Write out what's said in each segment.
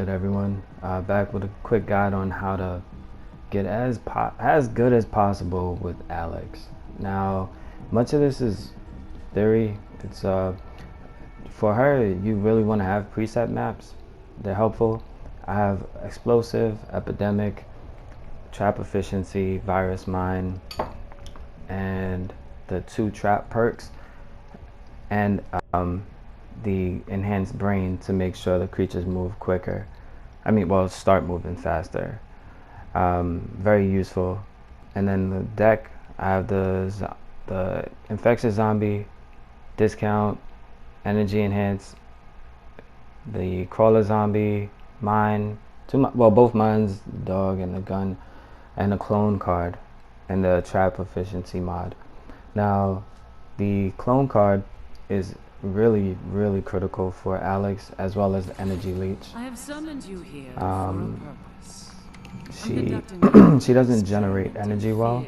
good, everyone? Back with a quick guide on how to get as good as possible with Alex. Now, much of this is theory. It's for her, you really want to have preset maps. They're helpful. I have explosive, epidemic, trap efficiency, virus mine, and the 2 trap perks, and the enhanced brain to make sure the creatures move quicker. Start moving faster. Very useful. And then the deck, I have the infectious zombie, discount, energy enhance, the crawler zombie, mine, both mines, dog and the gun, and a clone card, and the trap efficiency mod. Now, the clone card is really critical for Alex, as well as the energy leech. I have summoned you here for a purpose. She doesn't generate energy well,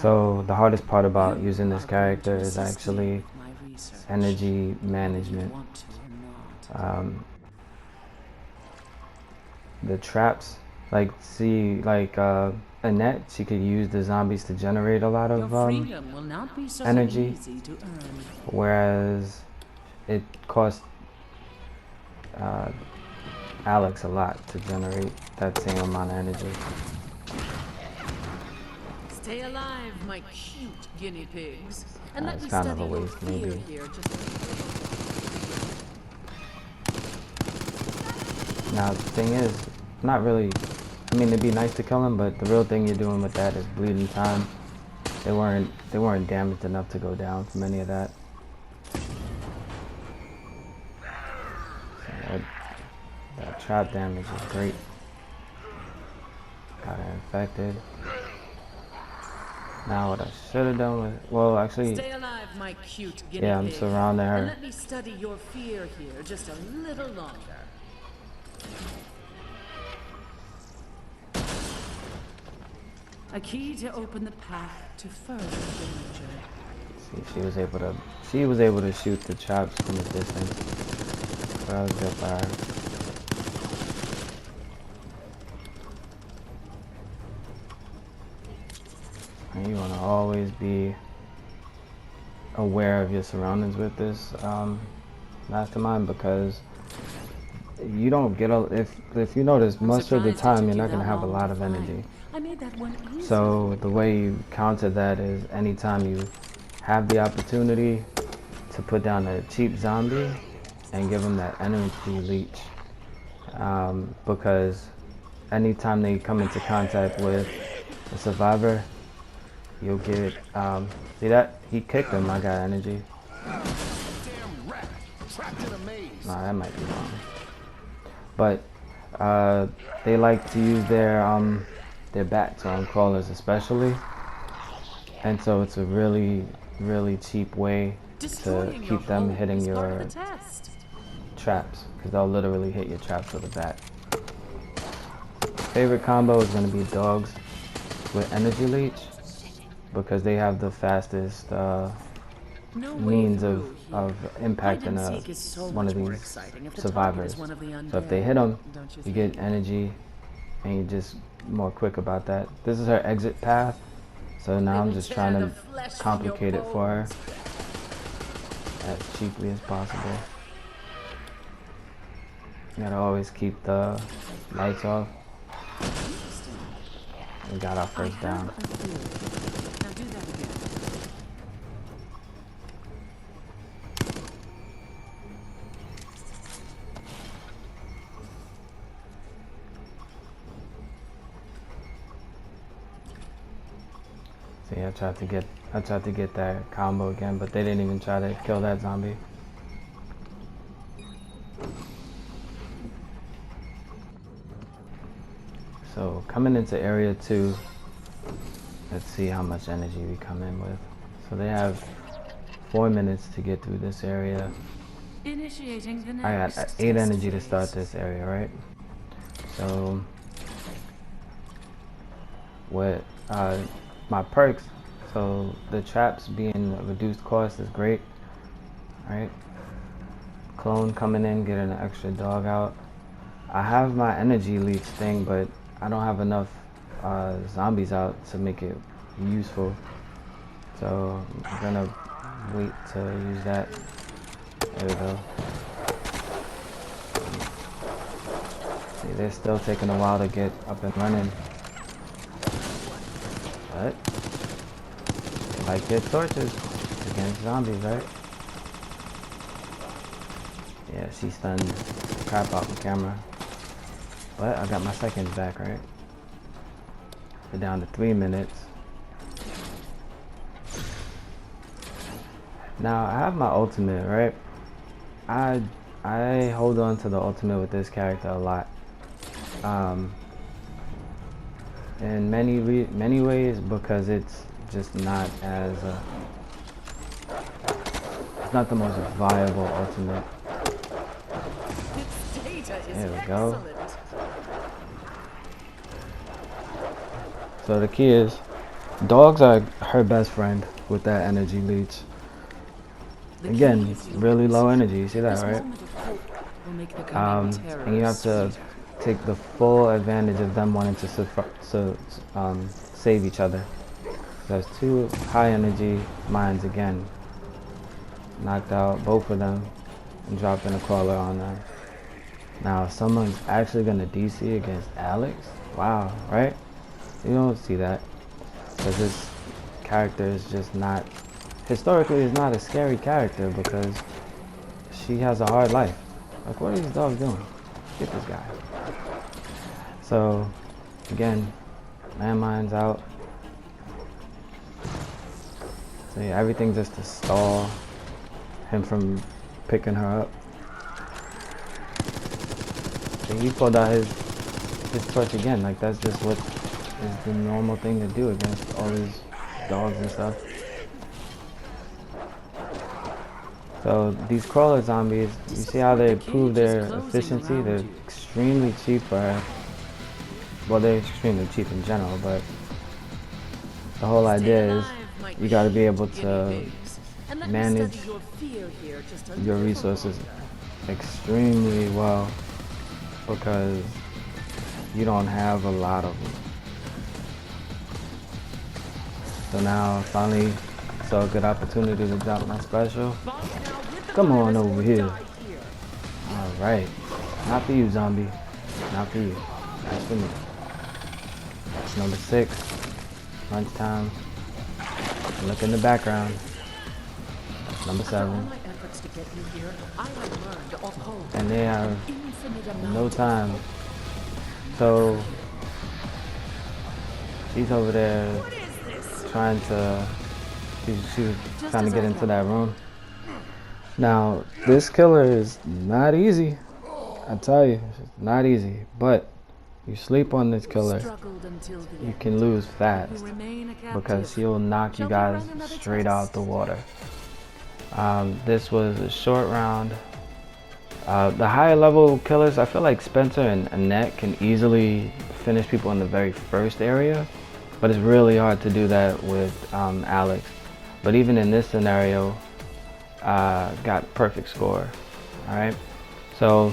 so the hardest part about using this character is actually energy management. The traps, Annette, she could use the zombies to generate a lot of energy, whereas it costs Alex a lot to generate that same amount of energy. Stay alive, my cute guinea pigs. And it's kind of a waste, maybe. Now the thing is, not really. It'd be nice to kill him, but the real thing you're doing with that is bleeding time. They weren't damaged enough to go down from any of that. So that trap damage is great. Got her infected. Now what I should have done was, Stay alive, my cute guinea yeah, I'm surrounding her. And let me study your fear here just a little longer. A key to open the path to further danger. See, she was able to shoot the traps from a distance. So that was good for her. And you want to always be aware of your surroundings with this mastermind, because you don't get if you notice, most of the time you're not going to have a lot of energy. So the way you counter that is, anytime you have the opportunity to put down a cheap zombie and give them that energy leech, because anytime they come into contact with a survivor, you'll get see that? He kicked him. I got energy. Nah, that might be wrong. But they like to use their bats on crawlers especially, and so it's a really cheap way to keep them hitting your traps, because they'll literally hit your traps with a bat. Favorite combo is going to be dogs with energy leech, because they have the fastest means of impacting one of these survivors. So if they hit them, you get energy, and you're just more quick about that. This is her exit path, so now I'm just trying to complicate it for her as cheaply as possible. You gotta always keep the lights off. We got our first down. See, I tried to get that combo again, but they didn't even try to kill that zombie. So coming into area 2, let's see how much energy we come in with. So they have 4 minutes to get through this area. Initiating the I got 8 energy to start this area, right? So with my perks, so the traps being reduced cost is great, right? Clone coming in, getting an extra dog out. I have my energy leech thing, but I don't have enough zombies out to make it useful. So I'm gonna wait to use that. There we go. See, they're still taking a while to get up and running. But like your torches against zombies, right? Yeah, she stunned the crap out the camera. But I got my seconds back, right? We're down to 3 minutes. Now I have my ultimate, right? I hold on to the ultimate with this character a lot. In many ways, because it's just not as it's not the most viable ultimate. There we go. So the key is, dogs are her best friend with that energy leech. Again, really low energy. You see that, right? And you have to take the full advantage of them wanting to save each other. There's 2 high energy mines again. Knocked out both of them and dropped in a crawler on them. Now, if someone's actually gonna DC against Alex, wow, right? You don't see that because this character is just not, historically, is not a scary character because she has a hard life. Like, what are these dogs doing? Get this guy. So, again, landmines out. So yeah, everything just to stall him from picking her up. So he pulled out his torch again. Like, that's just what is the normal thing to do against all these dogs and stuff. So these crawler zombies, you see how they improve their efficiency? They're extremely cheap for her. Well, they're extremely cheap in general, but the whole idea is you got to be able to manage your resources extremely well because you don't have a lot of them. So now finally saw a good opportunity to drop my special. Come on over here. Alright. Not for you, zombie. Not for you. That's for me. That's number 6. Lunchtime. Look in the background. That's number 7. And they have no time. So she's over there trying to, she's trying to get into that room. Now, this killer is not easy. I tell you, it's not easy. But you sleep on this killer, you can lose fast because he'll knock you guys straight out the water. This was a short round. The higher level killers, I feel like Spencer and Annette can easily finish people in the very first area, but it's really hard to do that with Alex. But even in this scenario, got perfect score. All right, so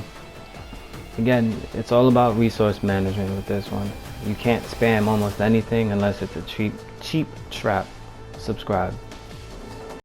again, it's all about resource management with this one. You can't spam almost anything unless it's a cheap trap. Subscribe.